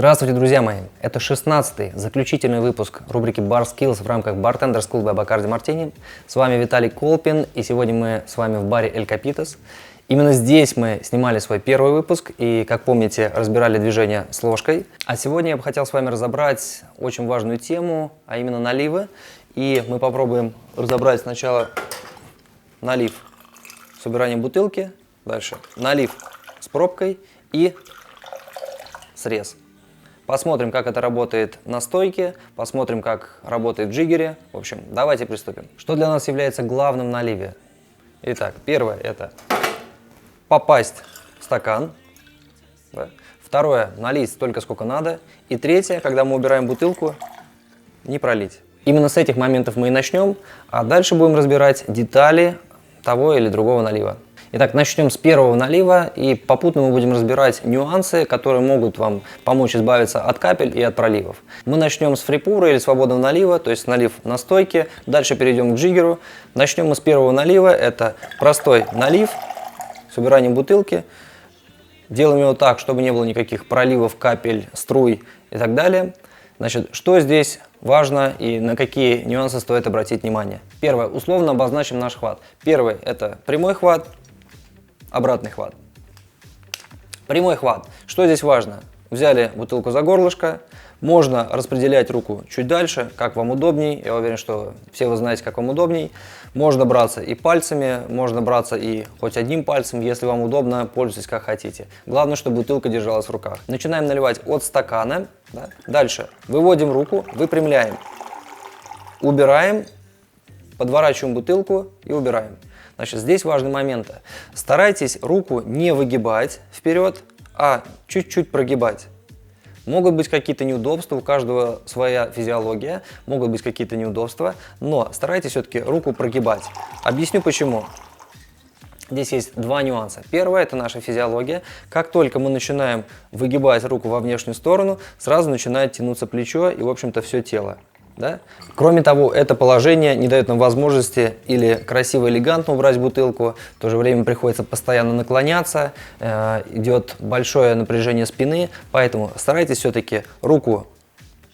Здравствуйте, друзья мои! Это 16-й заключительный выпуск рубрики Bar Skills в рамках Bartender School by Bacardi Martini. С вами Виталий Колпин, и сегодня мы с вами в баре El Capitas. Именно здесь мы снимали свой первый выпуск и, как помните, разбирали движение с ложкой. А сегодня я бы хотел с вами разобрать очень важную тему, а именно наливы. И мы попробуем разобрать сначала налив с убиранием бутылки, дальше налив с пробкой и срез. Посмотрим, как это работает на стойке, посмотрим, как работает в джиггере. В общем, давайте приступим. Что для нас является главным в наливе? Итак, первое – это попасть в стакан. Да. Второе – налить столько, сколько надо. И третье, когда мы убираем бутылку, не пролить. Именно с этих моментов мы и начнем, а дальше будем разбирать детали того или другого налива. Итак, начнем с первого налива, и попутно мы будем разбирать нюансы, которые могут вам помочь избавиться от капель и от проливов. Мы начнем с фрипура или свободного налива, то есть налив на стойке, дальше перейдем к джиггеру. Начнем мы с первого налива, это простой налив с убиранием бутылки. Делаем его так, чтобы не было никаких проливов, капель, струй и так далее. Значит, что здесь важно и на какие нюансы стоит обратить внимание? Первое, условно обозначим наш хват. Первый – это прямой хват. Обратный хват. Прямой хват. Что здесь важно? Взяли бутылку за горлышко. Можно распределять руку чуть дальше, как вам удобней. Я уверен, что все вы знаете, как вам удобней. Можно браться и пальцами, можно браться и хоть одним пальцем. Если вам удобно, пользуйтесь как хотите. Главное, чтобы бутылка держалась в руках. Начинаем наливать от стакана. Да? Дальше выводим руку, выпрямляем. Убираем, подворачиваем бутылку и убираем. Значит, здесь важный момент. Старайтесь руку не выгибать вперед, а чуть-чуть прогибать. Могут быть какие-то неудобства, у каждого своя физиология, могут быть какие-то неудобства, но старайтесь все-таки руку прогибать. Объясню почему. Здесь есть два нюанса. Первое – это наша физиология. Как только мы начинаем выгибать руку во внешнюю сторону, сразу начинает тянуться плечо и, в общем-то, все тело. Да? Кроме того, это положение не дает нам возможности или красиво, элегантно убрать бутылку, в то же время приходится постоянно наклоняться, идет большое напряжение спины, поэтому старайтесь все-таки руку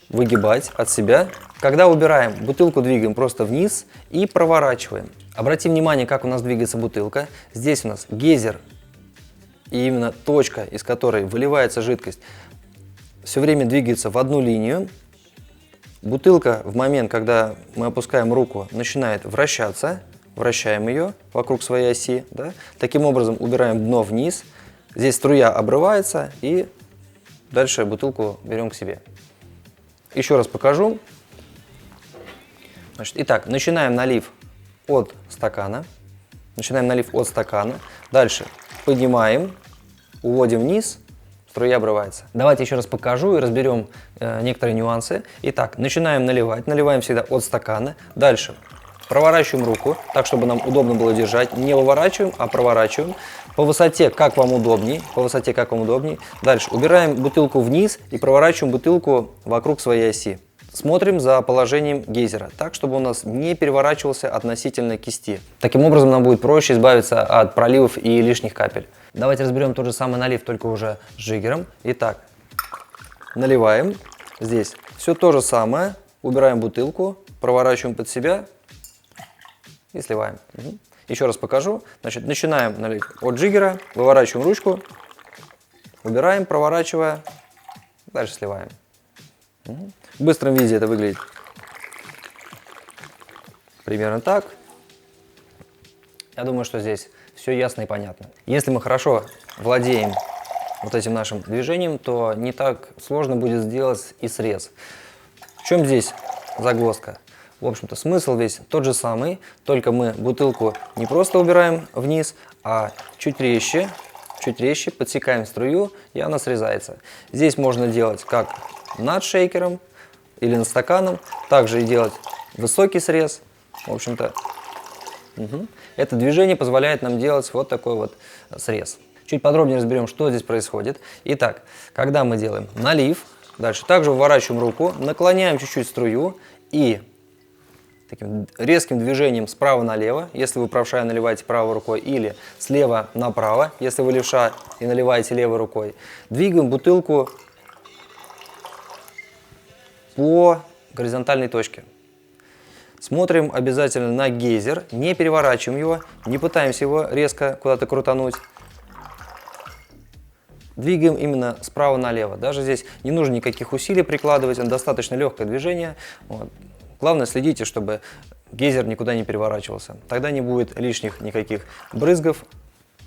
выгибать от себя. Когда убираем, бутылку двигаем просто вниз и проворачиваем. Обратим внимание, как у нас двигается бутылка. Здесь у нас гейзер и именно точка, из которой выливается жидкость, все время двигается в одну линию. Бутылка в момент, когда мы опускаем руку, начинает вращаться, вращаем ее вокруг своей оси. Да? Таким образом убираем дно вниз, здесь струя обрывается и дальше бутылку берем к себе. Еще раз покажу. Значит, итак, начинаем налив от стакана. Дальше поднимаем, уводим вниз. Струя обрывается. Давайте еще раз покажу и разберем некоторые нюансы. Итак, начинаем наливать. Наливаем всегда от стакана. Дальше проворачиваем руку, так, чтобы нам удобно было держать. Не выворачиваем, а проворачиваем. По высоте, как вам удобней. Дальше убираем бутылку вниз и проворачиваем бутылку вокруг своей оси. Смотрим за положением гейзера, так, чтобы у нас не переворачивался относительно кисти. Таким образом, нам будет проще избавиться от проливов и лишних капель. Давайте разберем тот же самый налив, только уже с джиггером. Итак, наливаем. Здесь все то же самое. Убираем бутылку, проворачиваем под себя и сливаем. Еще раз покажу. Значит, начинаем налить от джиггера, выворачиваем ручку, убираем, проворачивая, дальше сливаем. В быстром виде это выглядит примерно так. Я думаю, что здесь все ясно и понятно. Если мы хорошо владеем вот этим нашим движением, то не так сложно будет сделать и срез. В чем здесь загвоздка? В общем-то, смысл весь тот же самый, только мы бутылку не просто убираем вниз, а чуть резче подсекаем струю, и она срезается. Здесь можно делать как над шейкером или над стаканом, также и делать высокий срез. В общем-то, это движение позволяет нам делать вот такой вот срез. Чуть подробнее разберем, что здесь происходит. Итак, когда мы делаем налив, дальше также выворачиваем руку, наклоняем чуть-чуть струю и таким резким движением справа налево, если вы правша и наливаете правой рукой, или слева направо, если вы левша и наливаете левой рукой, двигаем бутылку по горизонтальной точке. Смотрим обязательно на гейзер, не переворачиваем его, не пытаемся его резко куда-то крутануть. Двигаем именно справа налево. Даже здесь не нужно никаких усилий прикладывать, это достаточно легкое движение. Вот. Главное, следите, чтобы гейзер никуда не переворачивался. Тогда не будет лишних никаких брызгов.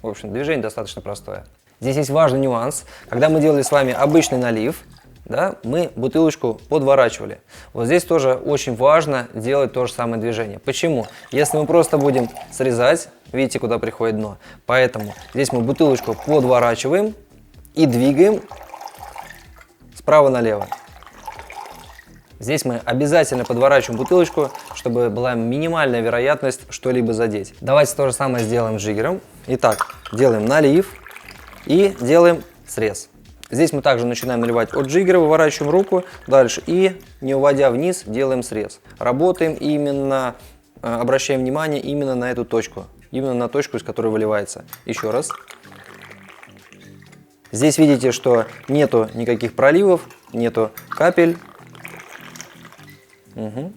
В общем, движение достаточно простое. Здесь есть важный нюанс. Когда мы делали с вами обычный налив, да, мы бутылочку подворачивали. Вот здесь тоже очень важно делать то же самое движение. Почему? Если мы просто будем срезать, видите, куда приходит дно. Поэтому здесь мы бутылочку подворачиваем и двигаем справа налево. Здесь мы обязательно подворачиваем бутылочку, чтобы была минимальная вероятность что-либо задеть. Давайте то же самое сделаем с джиггером. Итак, делаем налив и делаем срез. Здесь мы также начинаем наливать от джиггера, выворачиваем руку дальше и, не уводя вниз, делаем срез. Работаем именно, обращаем внимание именно на эту точку, именно на точку, из которой выливается. Еще раз. Здесь видите, что нету никаких проливов, нету капель. Угу.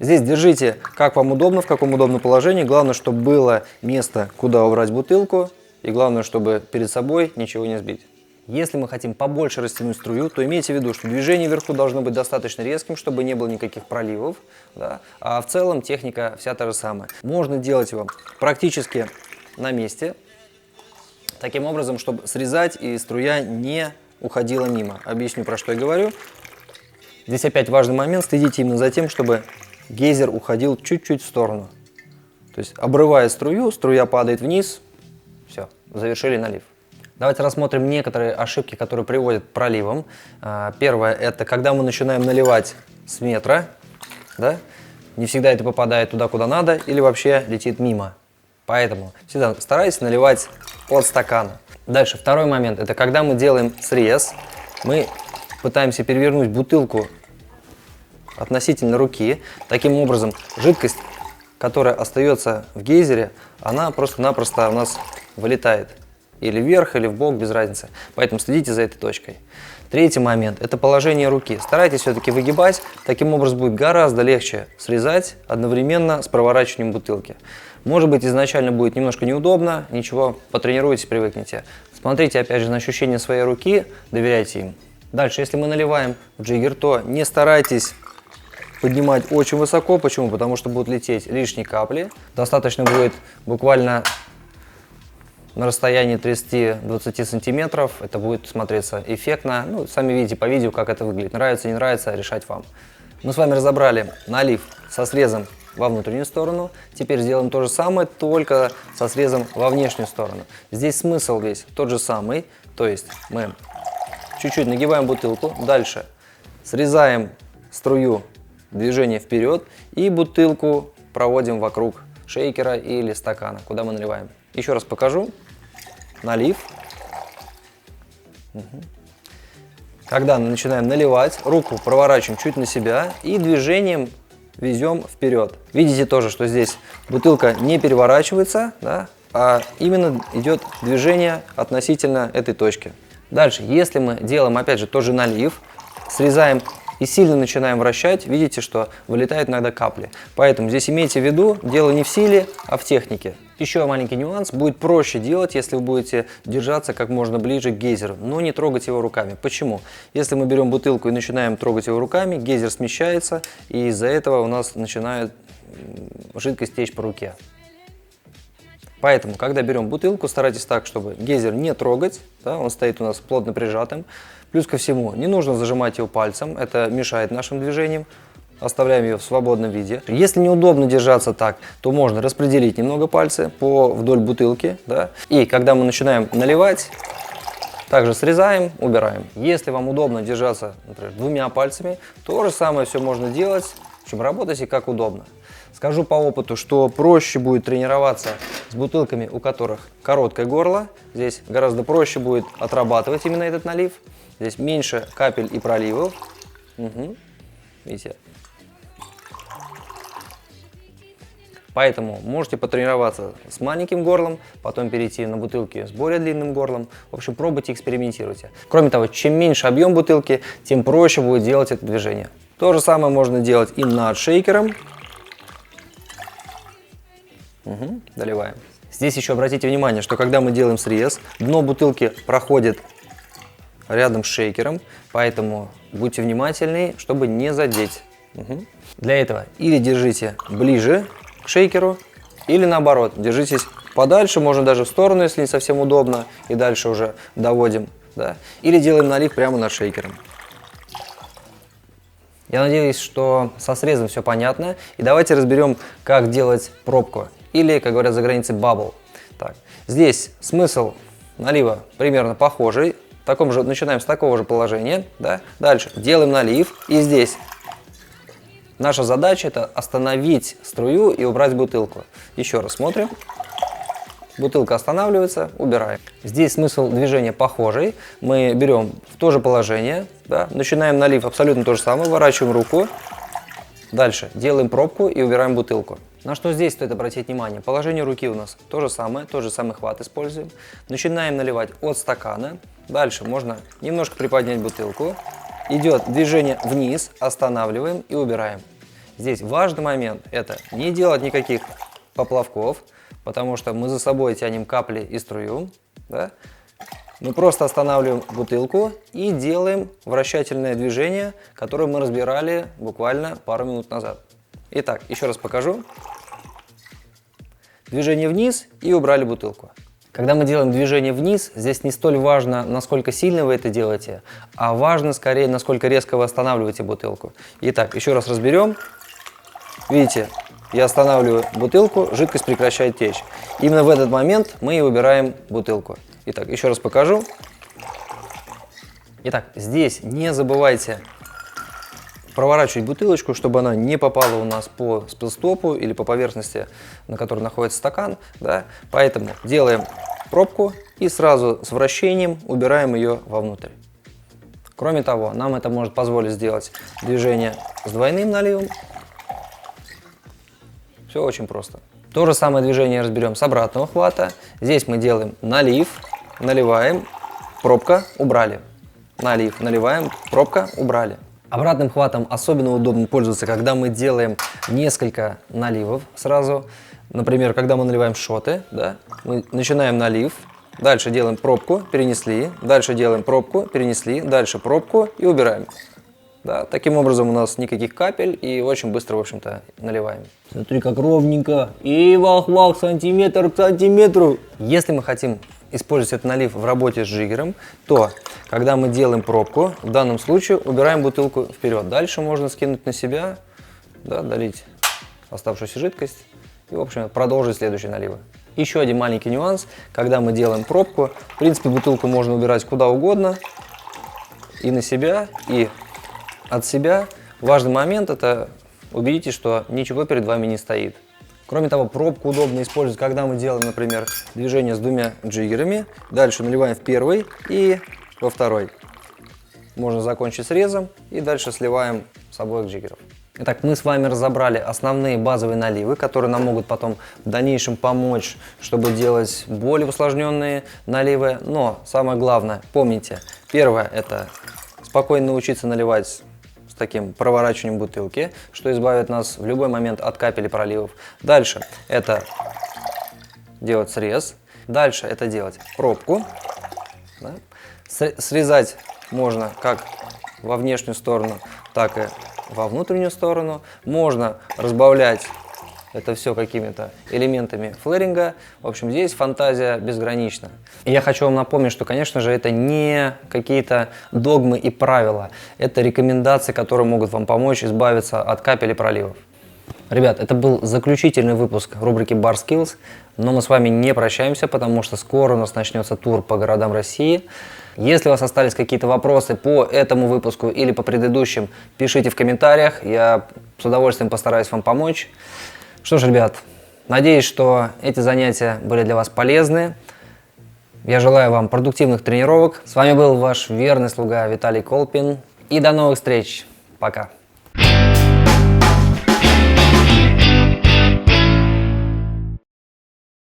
Здесь держите, как вам удобно, в каком удобном положении. Главное, чтобы было место, куда убрать бутылку. И главное, чтобы перед собой ничего не сбить. Если мы хотим побольше растянуть струю, то имейте в виду, что движение вверху должно быть достаточно резким, чтобы не было никаких проливов. Да? А в целом техника вся та же самая. Можно делать его практически на месте. Таким образом, чтобы срезать и струя не уходила мимо. Объясню, про что я говорю. Здесь опять важный момент. Следите именно за тем, чтобы гейзер уходил чуть-чуть в сторону. То есть, обрывая струю, струя падает вниз. Все, завершили налив. Давайте рассмотрим некоторые ошибки, которые приводят к проливам. Первое, это когда мы начинаем наливать с метра, да? Не всегда это попадает туда, куда надо, или вообще летит мимо. Поэтому всегда старайтесь наливать от стакана. Дальше, второй момент, это когда мы делаем срез, мы пытаемся перевернуть бутылку относительно руки. Таким образом, жидкость, которая остается в гейзере, она просто-напросто у нас вылетает. Или вверх, или в бок, без разницы. Поэтому следите за этой точкой. Третий момент – это положение руки. Старайтесь все-таки выгибать. Таким образом будет гораздо легче срезать одновременно с проворачиванием бутылки. Может быть, изначально будет немножко неудобно. Ничего, потренируйтесь, привыкните. Смотрите, опять же, на ощущение своей руки, доверяйте им. Дальше, если мы наливаем в джиггер, то не старайтесь поднимать очень высоко. Почему? Потому что будут лететь лишние капли. Достаточно будет буквально на расстоянии 30-20 сантиметров. Это будет смотреться эффектно. Ну, сами видите по видео, как это выглядит. Нравится, не нравится, решать вам. Мы с вами разобрали налив со срезом во внутреннюю сторону. Теперь сделаем то же самое, только со срезом во внешнюю сторону. Здесь смысл весь тот же самый. То есть мы чуть-чуть нагибаем бутылку. Дальше срезаем струю, движение вперед. И бутылку проводим вокруг шейкера или стакана, куда мы наливаем. Еще раз покажу. Налив. Когда мы начинаем наливать, руку проворачиваем чуть на себя и движением везем вперед. Видите тоже, что здесь бутылка не переворачивается, да, а именно идет движение относительно этой точки. Дальше, если мы делаем опять же тоже налив, срезаем и сильно начинаем вращать, видите, что вылетают иногда капли. Поэтому здесь имейте в виду, дело не в силе, а в технике. Еще маленький нюанс, будет проще делать, если вы будете держаться как можно ближе к гейзеру, но не трогать его руками. Почему? Если мы берем бутылку и начинаем трогать его руками, гейзер смещается, и из-за этого у нас начинает жидкость течь по руке. Поэтому, когда берем бутылку, старайтесь так, чтобы гейзер не трогать, да, он стоит у нас плотно прижатым. Плюс ко всему, не нужно зажимать его пальцем, это мешает нашим движениям. Оставляем ее в свободном виде. Если неудобно держаться так, то можно распределить немного пальцы вдоль бутылки. Да? И когда мы начинаем наливать, также срезаем, убираем. Если вам удобно держаться, например, двумя пальцами, то же самое все можно делать. В общем, работайте как удобно. Скажу по опыту, что проще будет тренироваться с бутылками, у которых короткое горло. Здесь гораздо проще будет отрабатывать именно этот налив. Здесь меньше капель и проливов. Угу. Видите? Поэтому можете потренироваться с маленьким горлом, потом перейти на бутылки с более длинным горлом. В общем, пробуйте, экспериментируйте. Кроме того, чем меньше объем бутылки, тем проще будет делать это движение. То же самое можно делать и над шейкером. Доливаем. Здесь еще обратите внимание, что когда мы делаем срез, дно бутылки проходит рядом с шейкером, поэтому будьте внимательны, чтобы не задеть. Для этого или держите ближе к шейкеру, или наоборот, держитесь подальше, можно даже в сторону, если не совсем удобно, и дальше уже доводим. Да? Или делаем налив прямо над шейкером. Я надеюсь, что со срезом все понятно. И давайте разберем, как делать пробку. Или, как говорят за границей, бабл. Так, здесь смысл налива примерно похожий. Начинаем с такого же положения. Да? Дальше делаем налив. И здесь наша задача — это остановить струю и убрать бутылку. Еще раз смотрим. Бутылка останавливается, убираем. Здесь смысл движения похожий. Мы берем в то же положение, да, начинаем налив абсолютно то же самое, выворачиваем руку. Дальше делаем пробку и убираем бутылку. На что здесь стоит обратить внимание? Положение руки у нас то же самое, тот же самый хват используем. Начинаем наливать от стакана. Дальше можно немножко приподнять бутылку. Идет движение вниз, останавливаем и убираем. Здесь важный момент — это не делать никаких поплавков, потому что мы за собой тянем капли и струю. Да? Мы просто останавливаем бутылку и делаем вращательное движение, которое мы разбирали буквально пару минут назад. Итак, еще раз покажу. Движение вниз и убрали бутылку. Когда мы делаем движение вниз, здесь не столь важно, насколько сильно вы это делаете, а важно скорее, насколько резко вы останавливаете бутылку. Итак, еще раз разберем. Видите, я останавливаю бутылку, жидкость прекращает течь. Именно в этот момент мы и убираем бутылку. Итак, еще раз покажу. Итак, здесь не забывайте проворачивать бутылочку, чтобы она не попала у нас по спилстопу или по поверхности, на которой находится стакан. Да? Поэтому делаем пробку и сразу с вращением убираем ее вовнутрь. Кроме того, нам это может позволить сделать движение с двойным наливом. Все очень просто. То же самое движение разберем с обратного хвата. Здесь мы делаем налив, наливаем, пробка, убрали. Налив, наливаем, пробка, убрали. Обратным хватом особенно удобно пользоваться, когда мы делаем несколько наливов сразу. Например, когда мы наливаем шоты, да, мы начинаем налив, дальше делаем пробку, перенесли, дальше делаем пробку, перенесли, дальше пробку и убираем. Да, таким образом у нас никаких капель и очень быстро, в общем-то, наливаем. Смотри, как ровненько. И вах-вах, сантиметр к сантиметру. Если мы хотим использовать этот налив в работе с джиггером, то, когда мы делаем пробку, в данном случае убираем бутылку вперед. Дальше можно скинуть на себя, да, долить оставшуюся жидкость и, в общем, продолжить следующие наливы. Еще один маленький нюанс. Когда мы делаем пробку, в принципе, бутылку можно убирать куда угодно. И на себя, и от себя. Важный момент — это убедитесь, что ничего перед вами не стоит. Кроме того, пробку удобно использовать, когда мы делаем, например, движение с двумя джиггерами. Дальше наливаем в первый и во второй. Можно закончить срезом и дальше сливаем с обоих джиггеров. Итак, мы с вами разобрали основные базовые наливы, которые нам могут потом в дальнейшем помочь, чтобы делать более усложненные наливы. Но самое главное, помните, первое — это спокойно научиться наливать таким проворачиванием бутылки, что избавит нас в любой момент от капель и проливов. Дальше это делать срез. Дальше это делать пробку. Да. Срезать можно как во внешнюю сторону, так и во внутреннюю сторону. Можно разбавлять это все какими-то элементами флэринга. В общем, здесь фантазия безгранична. И я хочу вам напомнить, что, конечно же, это не какие-то догмы и правила. Это рекомендации, которые могут вам помочь избавиться от капель и проливов. Ребят, это был заключительный выпуск рубрики Bar Skills, но мы с вами не прощаемся, потому что скоро у нас начнется тур по городам России. Если у вас остались какие-то вопросы по этому выпуску или по предыдущим, пишите в комментариях, я с удовольствием постараюсь вам помочь. Что ж, ребят, надеюсь, что эти занятия были для вас полезны. Я желаю вам продуктивных тренировок. С вами был ваш верный слуга Виталий Колпин. И до новых встреч. Пока.